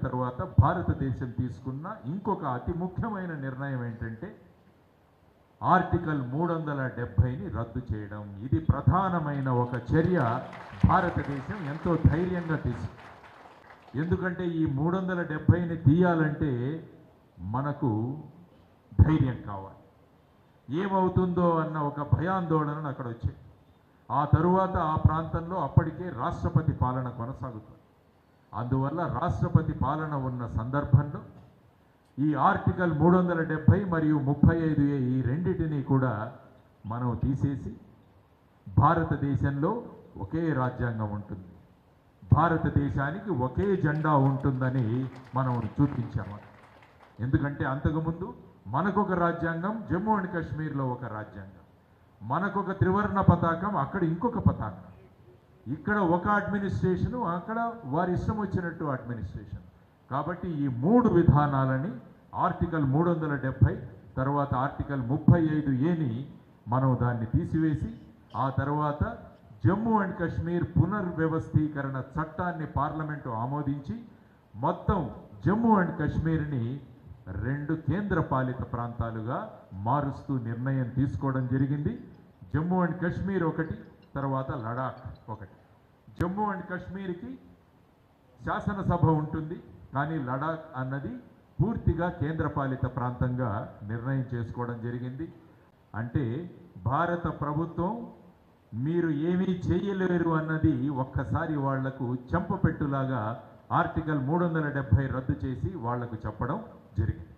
తర్వాత భారతదేశం తీసుకున్న ఇంకొక అతి ముఖ్యమైన నిర్ణయం ఏంటంటే ఆర్టికల్ 370ని రద్దు చేయడం. ఇది ప్రధానమైన ఒక చర్య. భారతదేశం ఎంతో ధైర్యంగా తీసుకుంది. ఎందుకంటే ఈ 370ని తీయాలంటే మనకు ధైర్యం కావాలి. ఏమవుతుందో అన్న ఒక భయాందోళనలు అక్కడ వచ్చాయి. ఆ తరువాత ఆ ప్రాంతంలో అప్పటికే రాష్ట్రపతి పాలన కొనసాగుతుంది. అందువల్ల రాష్ట్రపతి పాలన ఉన్న సందర్భంలో ఈ ఆర్టికల్ 370 మరియు 35A ఈ రెండిటిని కూడా మనం తీసేసి భారతదేశంలో ఒకే రాజ్యాంగం ఉంటుంది, భారతదేశానికి ఒకే జెండా ఉంటుందని మనం చూపించాము. ఎందుకంటే అంతకుముందు మనకొక రాజ్యాంగం, జమ్మూ అండ్ కాశ్మీర్లో ఒక రాజ్యాంగం, మనకొక త్రివర్ణ పతాకం, అక్కడ ఇంకొక పతాకం, ఇక్కడ ఒక అడ్మినిస్ట్రేషను, అక్కడ వారి ఇష్టం వచ్చినట్టు అడ్మినిస్ట్రేషన్. కాబట్టి ఈ మూడు విధానాలని ఆర్టికల్ 370 తర్వాత ఆర్టికల్ 35Aని మనం దాన్ని తీసివేసి ఆ తర్వాత జమ్మూ అండ్ కాశ్మీర్ పునర్వ్యవస్థీకరణ చట్టాన్ని పార్లమెంటు ఆమోదించి మొత్తం జమ్మూ అండ్ కాశ్మీర్ని 2 కేంద్రపాలిత ప్రాంతాలుగా మారుస్తూ నిర్ణయం తీసుకోవడం జరిగింది. జమ్మూ అండ్ కాశ్మీర్ ఒకటి, తర్వాత లడాక్ ఒకటి. జమ్మూ అండ్ కాశ్మీర్కి శాసనసభ ఉంటుంది, కానీ లడాక్ అన్నది పూర్తిగా కేంద్రపాలిత ప్రాంతంగా నిర్ణయం చేసుకోవడం జరిగింది. అంటే భారత ప్రభుత్వం మీరు ఏమీ చేయలేరు అన్నది ఒక్కసారి వాళ్లకు చెంపపెట్టులాగా ఆర్టికల్ 370 రద్దు చేసి వాళ్లకు చెప్పడం జరిగింది.